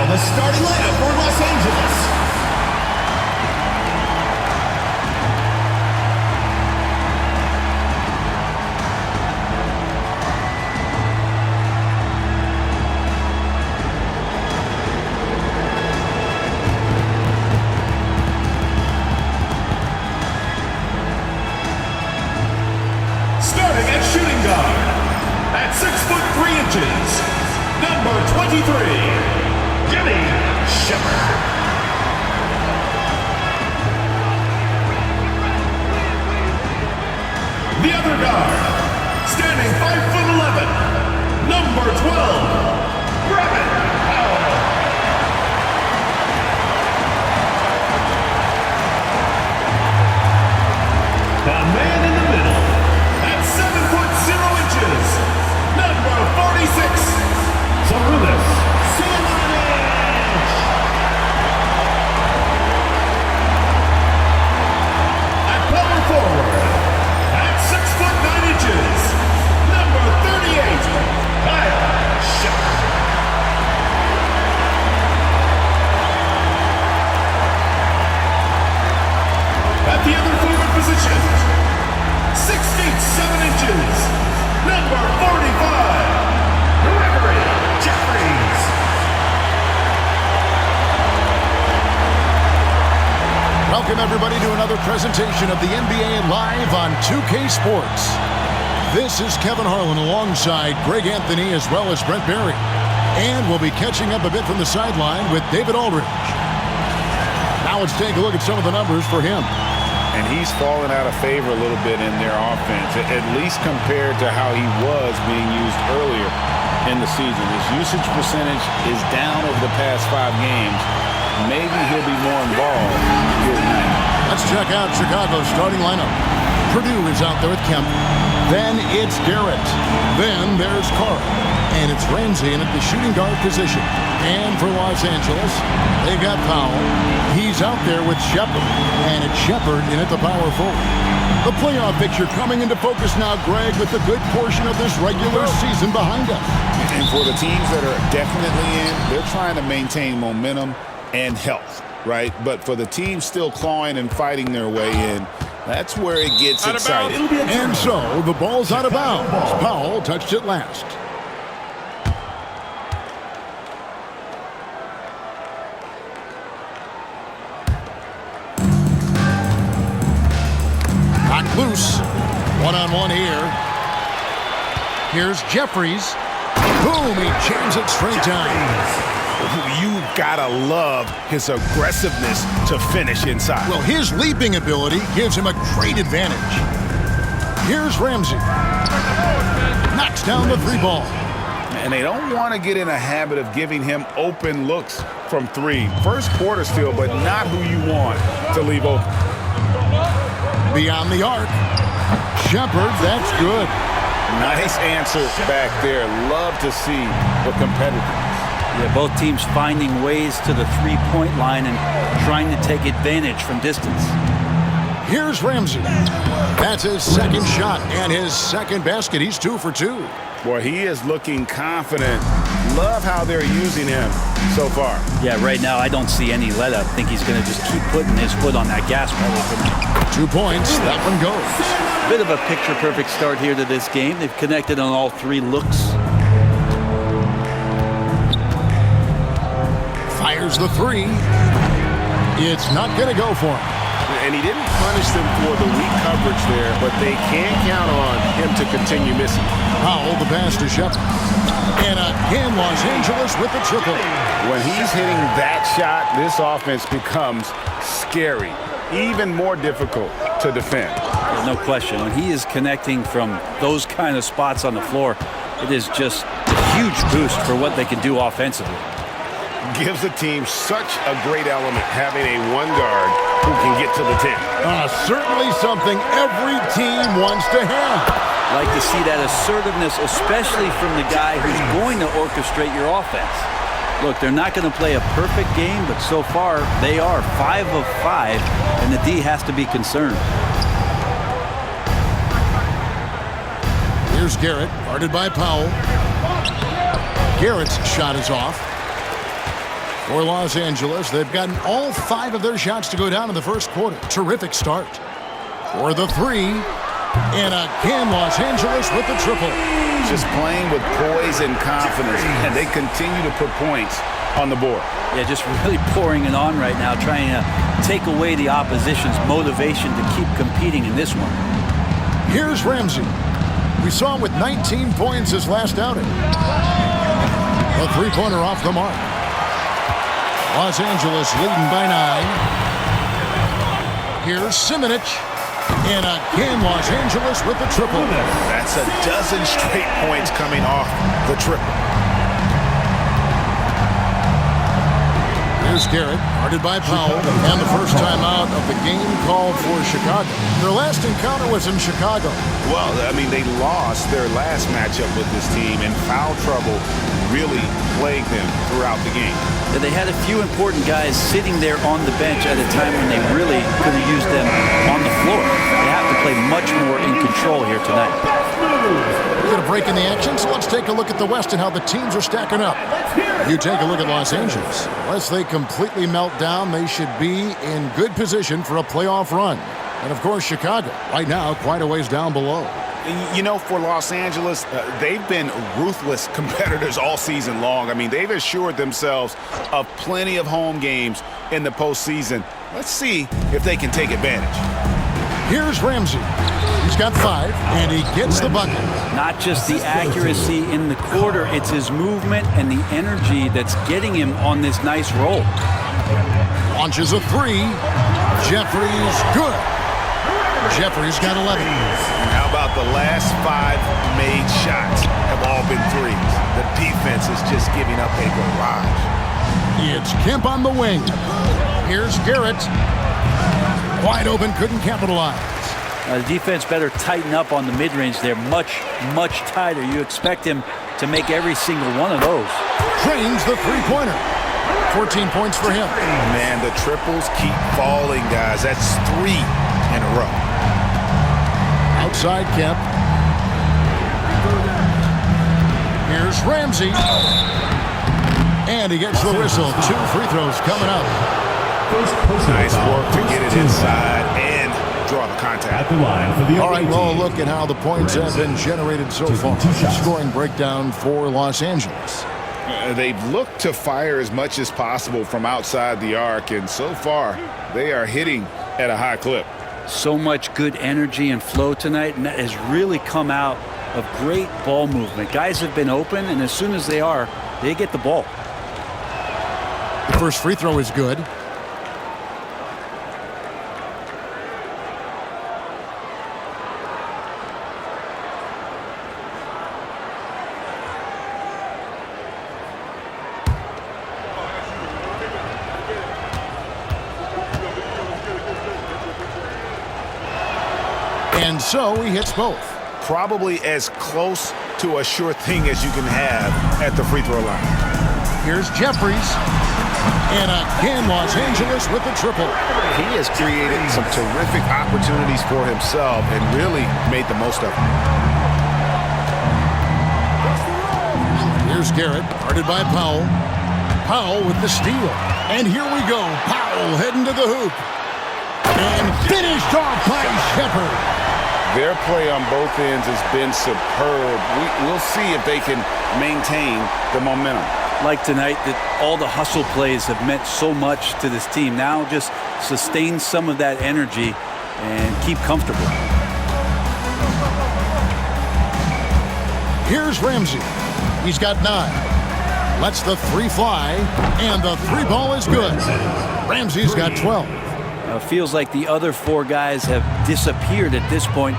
the starting lineup for Los Angeles. Starting at shooting guard, at 6'3", number 23, Jimmy Shepard. The other guard, standing 5'11", number 12, Brevin Powell. The man in the middle, at 7'0", number 46, Sarunas Samanic. At power forward, at 6'9", number 38, Kyle Shepard. At the other forward position, 6 feet 7 inches, number 45, Gregory Jeffries. Welcome everybody to another presentation of the NBA Live on 2K Sports. This is Kevin Harlan alongside Greg Anthony as well as Brent Barry. And we'll be catching up a bit from the sideline with David Aldridge. Now let's take a look at some of the numbers for him. And he's fallen out of favor a little bit in their offense, at least compared to how he was being used earlier in the season. His usage percentage is down over the past 5 games. Maybe he'll be more involved here tonight. Let's check out Chicago's starting lineup. Purdue is out there with Kemp. Then it's Garrett. Then there's Carl. And it's Ramsey in at the shooting guard position. And for Los Angeles, they've got Powell. He's out there with Shepard. And it's Shepard in at the power forward. The playoff picture coming into focus now, Greg, with a good portion of this regular season behind us. And for the teams that are definitely in, they're trying to maintain momentum and health, right? But for the teams still clawing and fighting their way in, that's where it gets exciting. And so the ball's out of bounds. Powell touched it last. Loose. One-on-one here. Here's Jeffries. Boom, he jams it straight down. You gotta love his aggressiveness to finish inside. Well, his leaping ability gives him a great advantage. Here's Ramsey. Knocks down the 3 ball. And they don't want to get in a habit of giving him open looks from 3. First quarter still, but not who you want to leave open. Beyond the arc. Shepard, that's good. Nice answer back there. Love to see the competitiveness. Yeah, both teams finding ways to the 3-point line and trying to take advantage from distance. Here's Ramsey. That's his second shot and his second basket. He's 2 for 2. Boy, he is looking confident. Love how they're using him so far. Yeah, right now I don't see any let up. I think he's going to just keep putting his foot on that gas pedal tonight. 2 points. That one goes. Bit of a picture-perfect start here to this game. They've connected on all 3 looks. Fires the 3. It's not going to go for him. And he didn't punish them for the weak coverage there, but they can't count on him to continue missing. Powell, the pass to Shepard. And again, Los Angeles with the triple. When he's hitting that shot, this offense becomes scary, even more difficult to defend. No question. When he is connecting from those kind of spots on the floor, it is just a huge boost for what they can do offensively. Gives the team such a great element having a 1 guard who can get to the 10. Certainly something every team wants to have. Like to see that assertiveness, especially from the guy who's going to orchestrate your offense. Look, they're not going to play a perfect game, but so far they are 5 of 5, and the D has to be concerned. Here's Garrett, guarded by Powell. Garrett's shot is off. For Los Angeles, they've gotten all 5 of their shots to go down in the first quarter. Terrific start. For the 3, and again, Los Angeles with the triple. Just playing with poise and confidence, and they continue to put points on the board. Yeah, just really pouring it on right now, trying to take away the opposition's motivation to keep competing in this one. Here's Ramsey. We saw him with 19 points his last outing. A three-pointer off the mark. Los Angeles leading by 9. Here's Simonich. And again, Los Angeles with the triple. That's a dozen straight points coming off the triple. Here's Garrett, guarded by Powell, and the first time out of the game called for Chicago. Their last encounter was in Chicago. Well, I mean, they lost their last matchup with this team, and foul trouble really plagued them throughout the game. Yeah, they had a few important guys sitting there on the bench at a time when they really could have used them on the floor. They have to play much more in control here tonight. We're going to break in the action, so let's take a look at the West and how the teams are stacking up. You take a look at Los Angeles. Unless they completely melt down, they should be in good position for a playoff run. And, of course, Chicago, right now, quite a ways down below. You know, for Los Angeles, they've been ruthless competitors all season long. I mean, they've assured themselves of plenty of home games in the postseason. Let's see if they can take advantage. Here's Ramsey. He's got 5, and he gets the bucket. Not just the accuracy in the quarter, it's his movement and the energy that's getting him on this nice roll. Launches a 3. Jeffries, good. Jeffries got 11. How about the last 5 made shots have all been threes? The defense is just giving up a barrage. It's Kemp on the wing. Here's Garrett. Wide open, couldn't capitalize. The defense better tighten up on the mid-range there. Much, much tighter. You expect him to make every single one of those. Drains the three-pointer. 14 points for him. Man, the triples keep falling, guys. That's 3 in a row. Outside Kemp. Here's Ramsey. And he gets the whistle. 2 free throws coming up. Nice work to get it inside and draw the contact. At the line for the All right, away well, team. look at how the points have been generated so far. Scoring breakdown for Los Angeles. They've looked to fire as much as possible from outside the arc, and so far, they are hitting at a high clip. So much good energy and flow tonight, and that has really come out of great ball movement. Guys have been open, and as soon as they are, they get the ball. The first free throw is good. And so he hits both. Probably as close to a sure thing as you can have at the free throw line. Here's Jeffries. And again, Los Angeles with the triple. He has created some terrific opportunities for himself and really made the most of them. Here's Garrett, guarded by Powell. Powell with the steal. And here we go. Powell heading to the hoop. And finished off by Shepherd. Their play on both ends has been superb. We'll see if they can maintain the momentum. Like tonight, that all the hustle plays have meant so much to this team. Now just sustain some of that energy and keep comfortable. Here's Ramsey. He's got 9. Lets the 3 fly, and the 3 ball is good. Ramsey's got 12. Feels like the other 4 guys have disappeared at this point.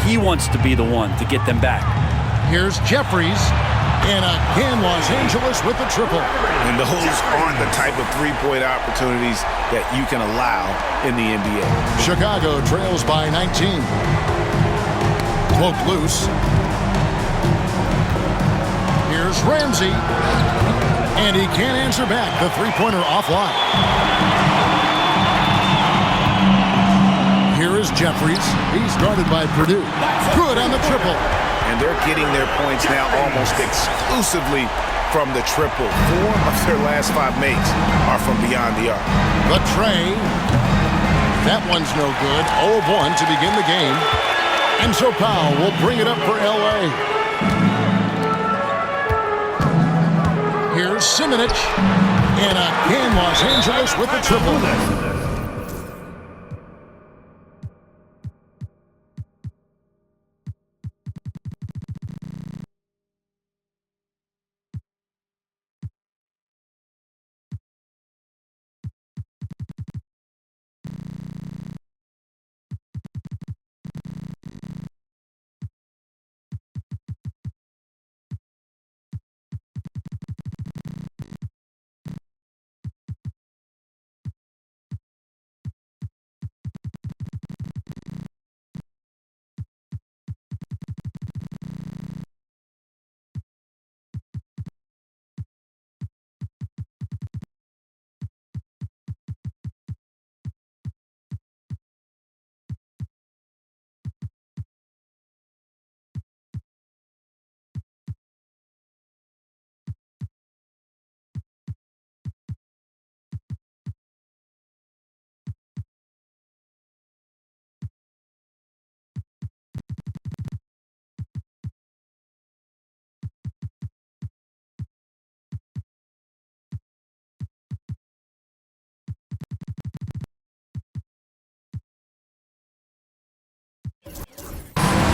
He wants to be the one to get them back. Here's Jeffries. And again, Los Angeles with the triple. And those aren't the type of three-point opportunities that you can allow in the NBA. Chicago trails by 19. Poked loose. Here's Ramsey. And he can't answer back. The three-pointer offline. Here is Jeffries. He's guarded by Purdue. Good on the triple. And they're getting their points now almost exclusively from the triple. 4 of their last 5 makes are from beyond the arc. The tray. That one's no good. 0 of 1 to begin the game. And so Powell will bring it up for L.A. Here's Simonich. And again, Los Angeles with the triple.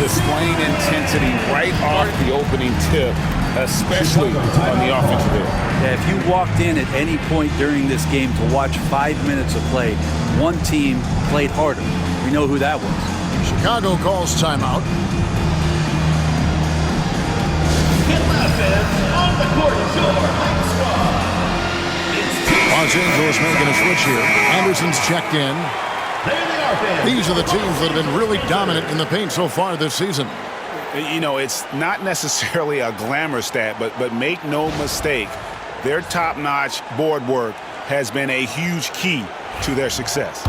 Displaying intensity right off the opening tip, especially on the offensive end. Yeah, if you walked in at any point during this game to watch 5 minutes of play, one team played harder. We know who that was. Chicago calls timeout. Get offense on the court, your home squad. Los Angeles making a switch here. Anderson's checked in. These are the teams that have been really dominant in the paint so far this season. You know, it's not necessarily a glamour stat, but make no mistake, their top-notch board work has been a huge key to their success.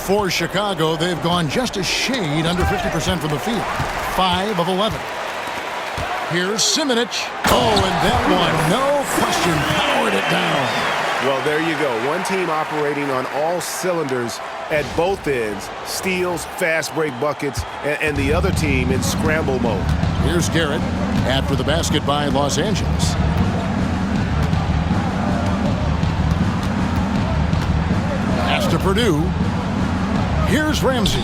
For Chicago, they've gone just a shade under 50% from the field. 5 of 11. Here's Simonich. Oh, and that one, no question, powered it down. Well, there you go. One team operating on all cylinders at both ends. Steals, fast break buckets, and the other team in scramble mode. Here's Garrett after the basket by Los Angeles. Pass to Purdue. Here's Ramsey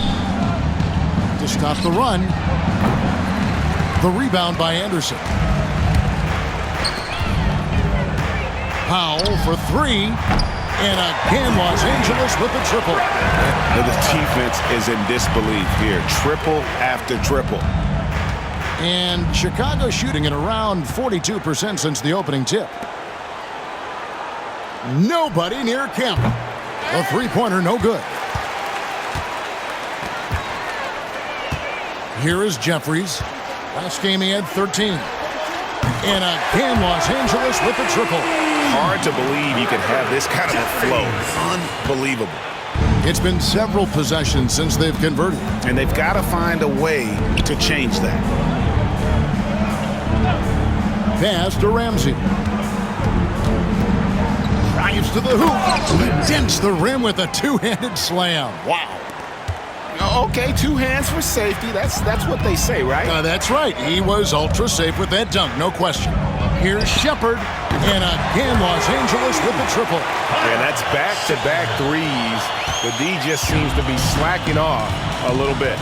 to stop the run. The rebound by Anderson. Powell for 3. And again, Los Angeles with the triple. The defense is in disbelief here. Triple after triple. And Chicago shooting at around 42% since the opening tip. Nobody near Kemp. The three-pointer no good. Here is Jeffries. Last game he had 13. And again, Los Angeles with the triple. Hard to believe you can have this kind of a flow. Unbelievable. It's been several possessions since they've converted. And they've got to find a way to change that. Pass to Ramsey. Drives to the hoop. He dents the rim with a two-handed slam. Wow. Okay, 2 hands for safety. That's what they say, right? That's right. He was ultra safe with that dunk, no question. Here's Shepard, and again, Los Angeles with the triple. And that's back-to-back threes. The D just seems to be slacking off a little bit.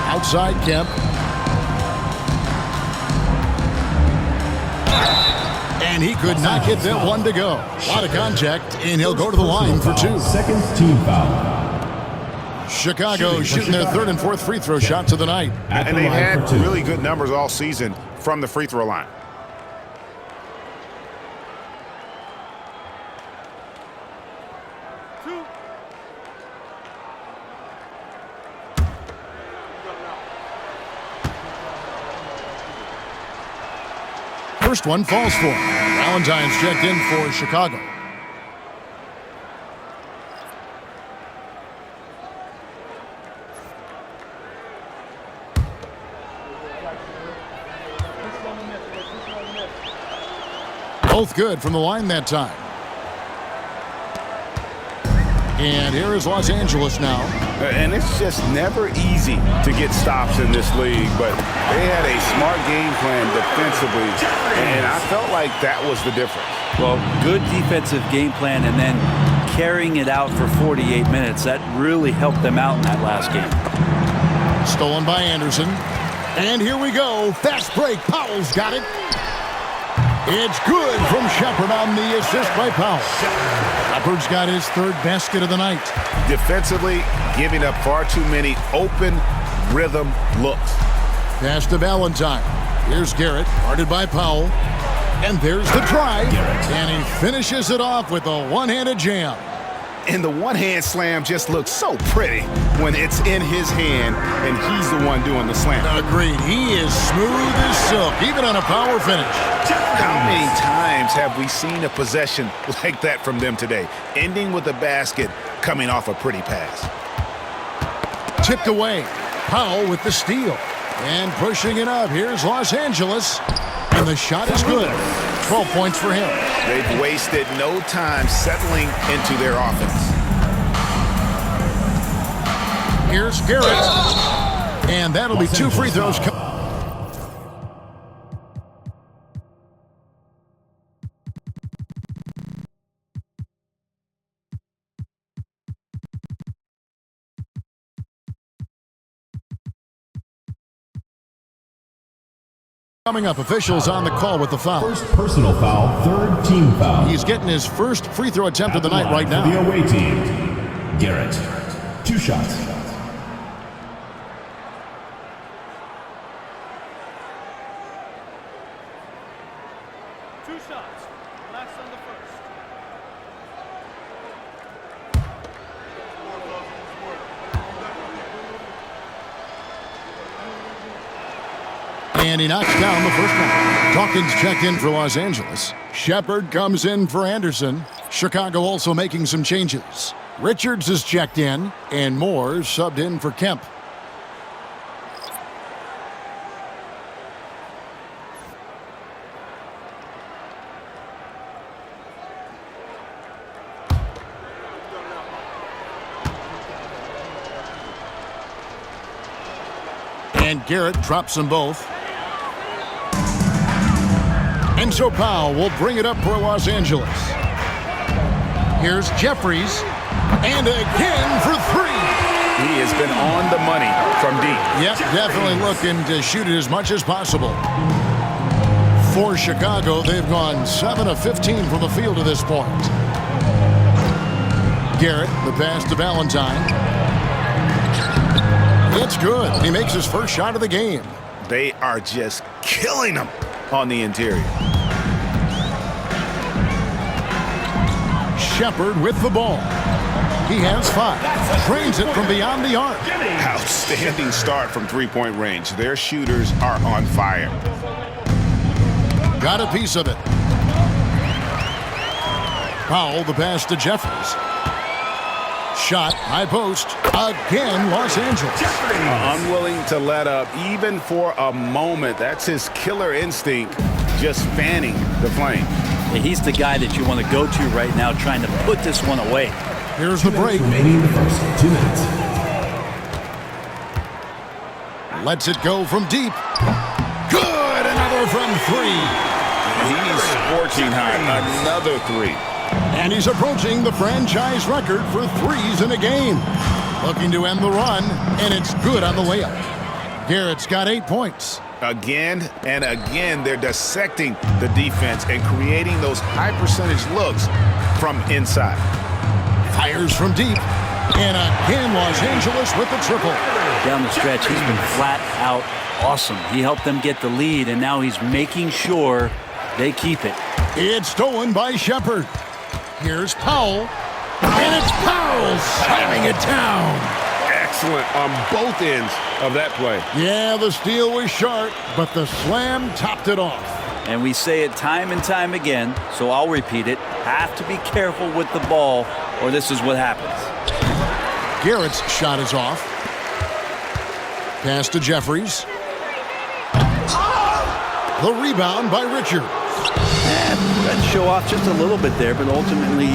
Outside Kemp. And he could not get that one to go. A lot of contact, and he'll go to the line for 2. Second team foul. Chicago shooting their 3rd and 4th free throw shots of the night. And they've had really good numbers all season from the free throw line. First one falls for him. Valentine's checked in for Chicago. Both good from the line that time. And here is Los Angeles now. And it's just never easy to get stops in this league, but they had a smart game plan defensively, and I felt like that was the difference. Well, good defensive game plan and then carrying it out for 48 minutes. That really helped them out in that last game. Stolen by Anderson. And here we go. Fast break. Powell's got it. It's good from Shepard on the assist by Powell. Shepard's got his third basket of the night. Defensively, giving up far too many open rhythm looks. Pass to Valentine. Here's Garrett, guarded by Powell. And there's the drive. And he finishes it off with a one-handed jam. And the one-hand slam just looks so pretty when it's in his hand and he's the one doing the slam. Agreed. He is smooth as silk, even on a power finish. How many times have we seen a possession like that from them today? Ending with a basket, coming off a pretty pass. Tipped away. Powell with the steal. And pushing it up. Here's Los Angeles. And the shot is good. 12 points for him. They've wasted no time settling into their offense. Here's Garrett. And that'll be 2 free throws. Coming up, officials on the call with the foul. First personal foul, third team foul. He's getting his first free throw attempt of the night right now. The away team, Garrett. 2 shots. Last on the first. And he knocks down the first one. Dawkins checked in for Los Angeles. Shepard comes in for Anderson. Chicago also making some changes. Richards is checked in, and Moore subbed in for Kemp. And Garrett drops them both. And so Powell will bring it up for Los Angeles. Here's Jeffries. And again for 3. He has been on the money from deep. Yep, definitely looking to shoot it as much as possible. For Chicago, they've gone 7 of 15 from the field to this point. Garrett, the pass to Valentine. It's good. He makes his first shot of the game. They are just killing them on the interior. Shepard with the ball. He has 5. Drains it from beyond the arc. Outstanding start from three-point range. Their shooters are on fire. Got a piece of it. Powell, the pass to Jeffries. Shot, high post. Again, Los Angeles. Unwilling to let up even for a moment. That's his killer instinct, just fanning the flame. Yeah, he's the guy that you want to go to right now trying to put this one away. Here's the break. Remaining in the first 2 minutes. Lets it go from deep. Good! Another from 3. He's scorching hot. Another 3. And he's approaching the franchise record for 3s in a game. Looking to end the run, and it's good on the layup. Garrett's got 8 points. Again and again, they're dissecting the defense and creating those high-percentage looks from inside. Fires from deep. And again, Los Angeles with the triple. Down the stretch, he's been flat out awesome. He helped them get the lead, and now he's making sure they keep it. It's stolen by Shepard. Here's Powell. And it's Powell slamming it down. Excellent on both ends of that play. Yeah, the steal was sharp, but the slam topped it off. And we say it time and time again, so I'll repeat it. Have to be careful with the ball, or this is what happens. Garrett's shot is off. Pass to Jeffries. The rebound by Richard. Tried to show off just a little bit there, but ultimately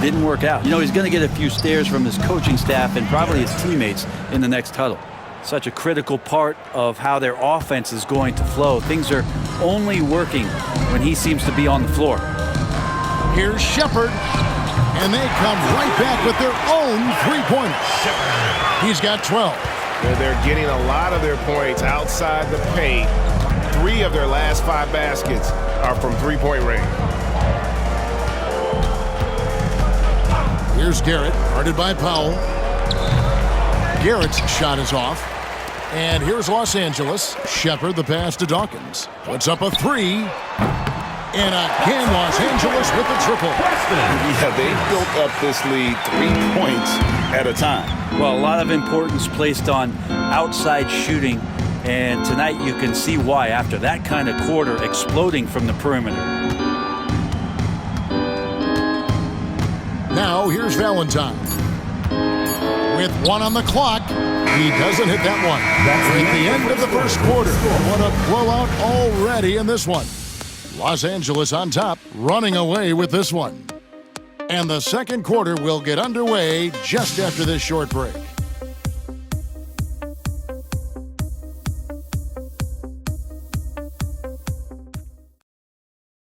didn't work out. You know, he's going to get a few stares from his coaching staff and probably his teammates in the next huddle. Such a critical part of how their offense is going to flow. Things are only working when he seems to be on the floor. Here's Shepard, and they come right back with their own three-pointer. He's got 12. They're getting a lot of their points outside the paint. 3 of their last 5 baskets are from three-point range. Here's Garrett, guarded by Powell. Garrett's shot is off. And here's Los Angeles. Shepard, the pass to Dawkins. Puts up a 3. And again, Los Angeles with the triple. Yeah, they built up this lead 3 points at a time. Well, a lot of importance placed on outside shooting, and tonight you can see why after that kind of quarter exploding from the perimeter. Now here's Valentine. With 1 on the clock, he doesn't hit that one. We're at the end of the first quarter. What a blowout already in this one. Los Angeles on top, running away with this one. And the second quarter will get underway just after this short break.